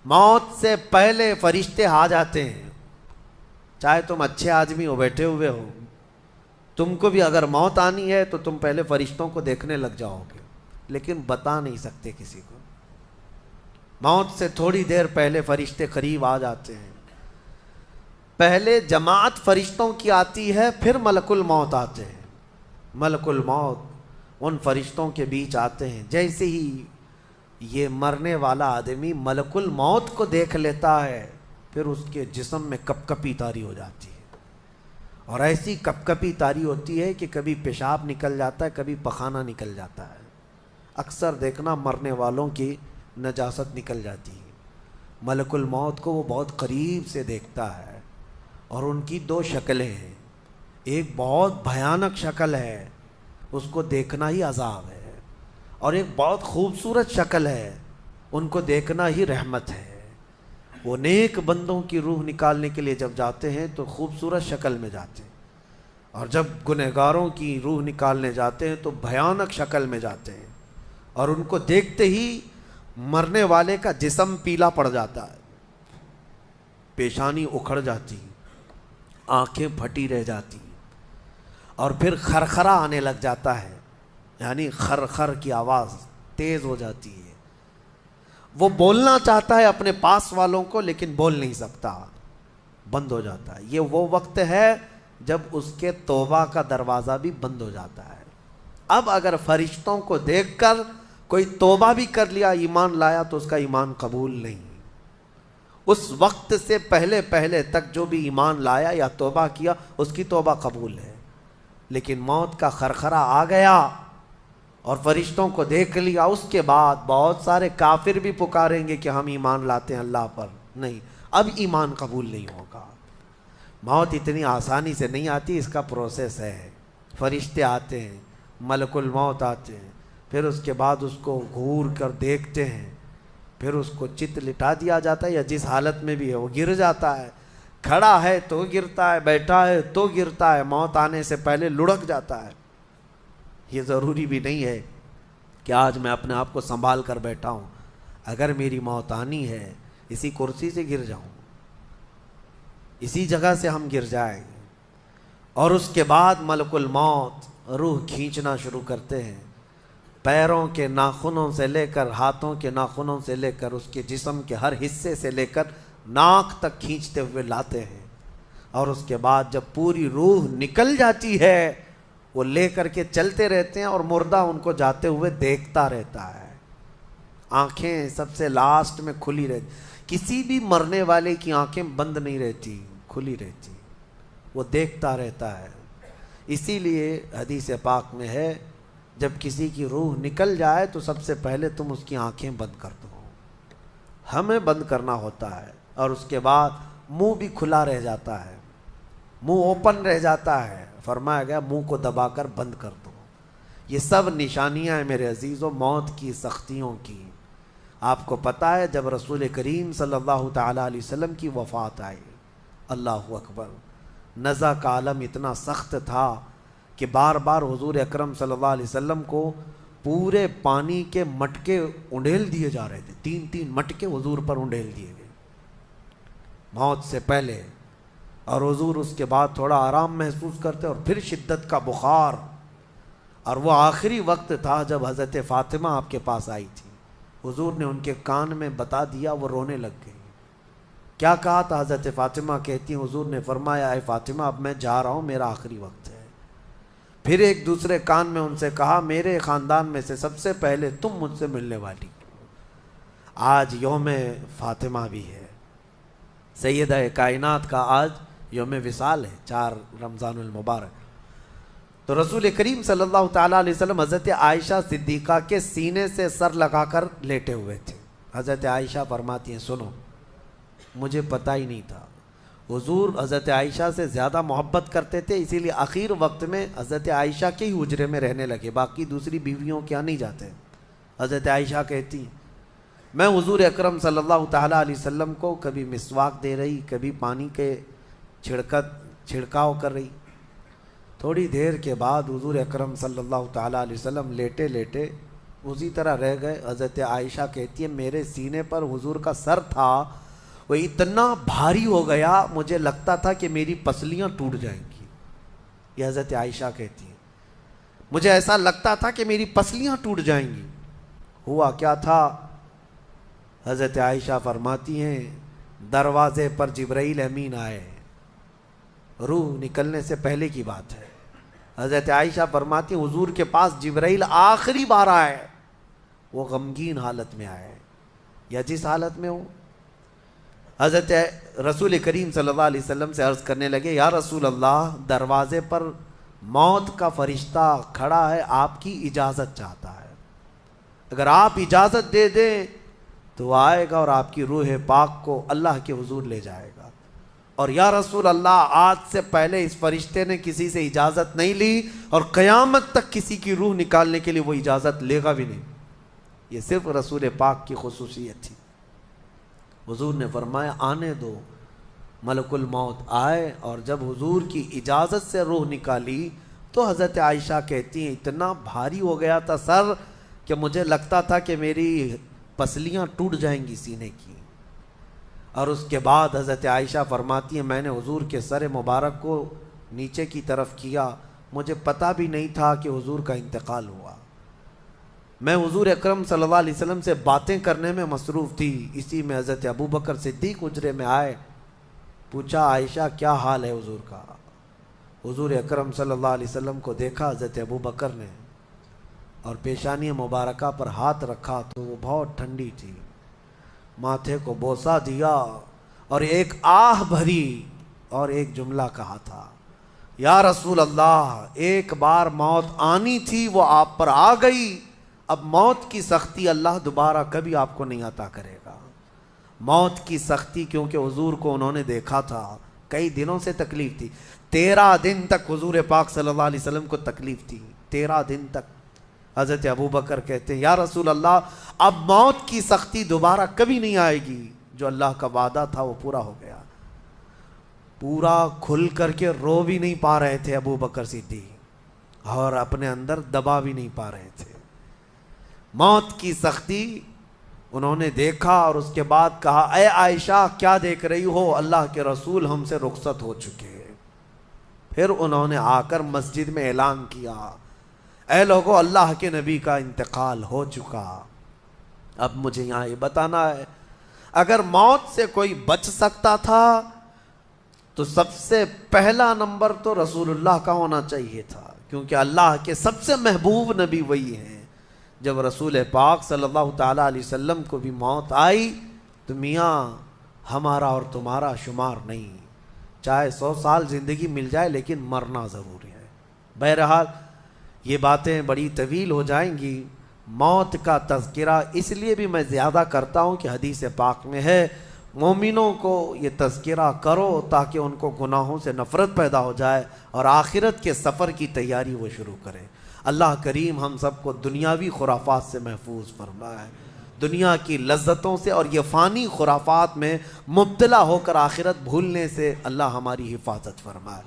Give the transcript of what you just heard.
موت سے پہلے فرشتے آ جاتے ہیں. چاہے تم اچھے آدمی ہو, بیٹھے ہوئے ہو, تم کو بھی اگر موت آنی ہے تو تم پہلے فرشتوں کو دیکھنے لگ جاؤ گے, لیکن بتا نہیں سکتے کسی کو. موت سے تھوڑی دیر پہلے فرشتے قریب آ جاتے ہیں. پہلے جماعت فرشتوں کی آتی ہے, پھر ملک الموت آتے ہیں. ملک الموت ان فرشتوں کے بیچ آتے ہیں. جیسے ہی یہ مرنے والا آدمی ملک الموت کو دیکھ لیتا ہے, پھر اس کے جسم میں کپ کپی طاری ہو جاتی ہے. اور ایسی کپ کپی طاری ہوتی ہے کہ کبھی پیشاب نکل جاتا ہے, کبھی پخانہ نکل جاتا ہے. اکثر دیکھنا مرنے والوں کی نجاست نکل جاتی ہے. ملک الموت کو وہ بہت قریب سے دیکھتا ہے, اور ان کی دو شکلیں ہیں. ایک بہت بھیانک شکل ہے, اس کو دیکھنا ہی عذاب ہے, اور ایک بہت خوبصورت شکل ہے, ان کو دیکھنا ہی رحمت ہے. وہ نیک بندوں کی روح نکالنے کے لیے جب جاتے ہیں تو خوبصورت شکل میں جاتے ہیں, اور جب گنہگاروں کی روح نکالنے جاتے ہیں تو بھیانک شکل میں جاتے ہیں. اور ان کو دیکھتے ہی مرنے والے کا جسم پیلا پڑ جاتا ہے, پیشانی اکھڑ جاتی, آنکھیں پھٹی رہ جاتی, اور پھر خرخرا آنے لگ جاتا ہے, یعنی خرخر کی آواز تیز ہو جاتی ہے. وہ بولنا چاہتا ہے اپنے پاس والوں کو, لیکن بول نہیں سکتا, بند ہو جاتا ہے. یہ وہ وقت ہے جب اس کے توبہ کا دروازہ بھی بند ہو جاتا ہے. اب اگر فرشتوں کو دیکھ کر کوئی توبہ بھی کر لیا, ایمان لایا, تو اس کا ایمان قبول نہیں. اس وقت سے پہلے پہلے تک جو بھی ایمان لایا یا توبہ کیا, اس کی توبہ قبول ہے. لیکن موت کا خرخرا آ گیا اور فرشتوں کو دیکھ لیا, اس کے بعد بہت سارے کافر بھی پکاریں گے کہ ہم ایمان لاتے ہیں اللہ پر. نہیں, اب ایمان قبول نہیں ہوگا. موت اتنی آسانی سے نہیں آتی, اس کا پروسیس ہے. فرشتے آتے ہیں, ملک الموت آتے ہیں, پھر اس کے بعد اس کو گھور کر دیکھتے ہیں, پھر اس کو چت لٹا دیا جاتا ہے, یا جس حالت میں بھی ہے وہ گر جاتا ہے. کھڑا ہے تو گرتا ہے, بیٹھا ہے تو گرتا ہے, موت آنے سے پہلے لڑک جاتا ہے. یہ ضروری بھی نہیں ہے کہ آج میں اپنے آپ کو سنبھال کر بیٹھا ہوں. اگر میری موت آنی ہے, اسی کرسی سے گر جاؤں, اسی جگہ سے ہم گر جائیں. اور اس کے بعد ملک الموت روح کھینچنا شروع کرتے ہیں. پیروں کے ناخنوں سے لے کر, ہاتھوں کے ناخنوں سے لے کر, اس کے جسم کے ہر حصے سے لے کر ناک تک کھینچتے ہوئے لاتے ہیں. اور اس کے بعد جب پوری روح نکل جاتی ہے, وہ لے کر کے چلتے رہتے ہیں, اور مردہ ان کو جاتے ہوئے دیکھتا رہتا ہے. آنکھیں سب سے لاسٹ میں کھلی رہتی. کسی بھی مرنے والے کی آنکھیں بند نہیں رہتی, کھلی رہتی, وہ دیکھتا رہتا ہے. اسی لیے حدیث پاک میں ہے, جب کسی کی روح نکل جائے تو سب سے پہلے تم اس کی آنکھیں بند کر دو. ہمیں بند کرنا ہوتا ہے, اور اس کے بعد منہ بھی کھلا رہ جاتا ہے, منہ اوپن رہ جاتا ہے. فرمایا گیا منہ کو دبا کر بند کر دو. یہ سب نشانیاں ہیں میرے عزیزوں موت کی سختیوں کی. آپ کو پتہ ہے جب رسول کریم صلی اللہ تعالیٰ علیہ وسلم کی وفات آئی, اللہ اکبر, نزع کا عالم اتنا سخت تھا کہ بار بار حضور اکرم صلی اللہ علیہ وسلم کو پورے پانی کے مٹکے انڈیل دیے جا رہے تھے. 3 مٹکے حضور پر انڈیل دیے گئے موت سے پہلے, اور حضور اس کے بعد تھوڑا آرام محسوس کرتے, اور پھر شدت کا بخار. اور وہ آخری وقت تھا جب حضرت فاطمہ آپ کے پاس آئی تھی. حضور نے ان کے کان میں بتا دیا, وہ رونے لگ گئی. کیا کہا تھا حضرت فاطمہ کہتی ہیں, حضور نے فرمایا اے فاطمہ اب میں جا رہا ہوں, میرا آخری وقت ہے. پھر ایک دوسرے کان میں ان سے کہا میرے خاندان میں سے سب سے پہلے تم مجھ سے ملنے والی. آج یوم فاطمہ بھی ہے, سیدہ کائنات کا آج یوم وصال ہے, 4 رمضان المبارک. تو رسول کریم صلی اللہ تعالیٰ علیہ وسلم حضرت عائشہ صدیقہ کے سینے سے سر لگا کر لیٹے ہوئے تھے. حضرت عائشہ فرماتی ہیں سنو, مجھے پتہ ہی نہیں تھا. حضور حضرت عائشہ سے زیادہ محبت کرتے تھے, اسی لیے آخر وقت میں حضرت عائشہ کے ہی حجرے میں رہنے لگے, باقی دوسری بیویوں کے یہاں نہیں جاتے. حضرت عائشہ کہتی میں حضور اکرم صلی اللہ تعالیٰ علیہ وسلم کو کبھی مسواک دے رہی, کبھی پانی کے چھڑکاؤ کر رہی. تھوڑی دیر کے بعد حضور اکرم صلی اللہ تعالیٰ علیہ وسلم لیٹے لیٹے اسی طرح رہ گئے۔ حضرت عائشہ کہتی ہے میرے سینے پر حضور کا سر تھا، وہ اتنا بھاری ہو گیا مجھے لگتا تھا کہ میری پسلیاں ٹوٹ جائیں گی۔ یہ حضرت عائشہ کہتی ہیں مجھے ایسا لگتا تھا کہ میری پسلیاں ٹوٹ جائیں گی۔ ہوا کیا تھا؟ حضرت عائشہ فرماتی ہیں دروازے پر جبرائیل امین آئے، روح نکلنے سے پہلے کی بات ہے۔ حضرت عائشہ فرماتی ہیں حضور کے پاس جبرائیل آخری بار آئے، وہ غمگین حالت میں آئے یا جس حالت میں ہو۔ حضرت رسول کریم صلی اللہ علیہ وسلم سے عرض کرنے لگے یا رسول اللہ، دروازے پر موت کا فرشتہ کھڑا ہے، آپ کی اجازت چاہتا ہے، اگر آپ اجازت دے دیں تو وہ آئے گا اور آپ کی روح پاک کو اللہ کے حضور لے جائے گا۔ اور یا رسول اللہ، آج سے پہلے اس فرشتے نے کسی سے اجازت نہیں لی اور قیامت تک کسی کی روح نکالنے کے لیے وہ اجازت لے گا بھی نہیں۔ یہ صرف رسول پاک کی خصوصیت تھی۔ حضور نے فرمایا آنے دو۔ ملک الموت آئے اور جب حضور کی اجازت سے روح نکالی تو حضرت عائشہ کہتی ہیں اتنا بھاری ہو گیا تھا سر کہ مجھے لگتا تھا کہ میری پسلیاں ٹوٹ جائیں گی سینے کی۔ اور اس کے بعد حضرت عائشہ فرماتی ہیں میں نے حضور کے سر مبارک کو نیچے کی طرف کیا، مجھے پتہ بھی نہیں تھا کہ حضور کا انتقال ہوا۔ میں حضور اکرم صلی اللہ علیہ وسلم سے باتیں کرنے میں مصروف تھی، اسی میں حضرت ابو بکر صدیق حجرے میں آئے، پوچھا عائشہ کیا حال ہے حضور کا؟ حضور اکرم صلی اللہ علیہ وسلم کو دیکھا حضرت ابو بکر نے اور پیشانی مبارکہ پر ہاتھ رکھا تو وہ بہت ٹھنڈی تھی، ماتھے کو بوسہ دیا اور ایک آہ بھری اور ایک جملہ کہا تھا یا رسول اللہ، ایک بار موت آنی تھی وہ آپ پر آ گئی، اب موت کی سختی اللہ دوبارہ کبھی آپ کو نہیں عطا کرے گا۔ موت کی سختی کیونکہ حضور کو انہوں نے دیکھا تھا، کئی دنوں سے تکلیف تھی، 13 دن تک حضور پاک صلی اللہ علیہ وسلم کو تکلیف تھی، 13 دن تک۔ حضرت ابو بکر کہتے ہیں یا رسول اللہ، اب موت کی سختی دوبارہ کبھی نہیں آئے گی، جو اللہ کا وعدہ تھا وہ پورا ہو گیا۔ پورا کھل کر کے رو بھی نہیں پا رہے تھے ابو بکر صدیق اور اپنے اندر دبا بھی نہیں پا رہے تھے۔ موت کی سختی انہوں نے دیکھا اور اس کے بعد کہا اے عائشہ کیا دیکھ رہی ہو، اللہ کے رسول ہم سے رخصت ہو چکے۔ پھر انہوں نے آ کر مسجد میں اعلان کیا اے لوگو، اللہ کے نبی کا انتقال ہو چکا۔ اب مجھے یہاں یہ بتانا ہے اگر موت سے کوئی بچ سکتا تھا تو سب سے پہلا نمبر تو رسول اللہ کا ہونا چاہیے تھا، کیونکہ اللہ کے سب سے محبوب نبی وہی ہیں۔ جب رسول پاک صلی اللہ تعالیٰ علیہ وسلم کو بھی موت آئی تو میاں ہمارا اور تمہارا شمار نہیں، چاہے 100 سال زندگی مل جائے لیکن مرنا ضروری ہے۔ بہرحال یہ باتیں بڑی طویل ہو جائیں گی۔ موت کا تذکرہ اس لیے بھی میں زیادہ کرتا ہوں کہ حدیث پاک میں ہے مومنوں کو یہ تذکرہ کرو تاکہ ان کو گناہوں سے نفرت پیدا ہو جائے اور آخرت کے سفر کی تیاری وہ شروع کریں۔ اللہ کریم ہم سب کو دنیاوی خرافات سے محفوظ فرمائے، دنیا کی لذتوں سے اور یہ فانی خرافات میں مبتلا ہو کر آخرت بھولنے سے اللہ ہماری حفاظت فرمائے۔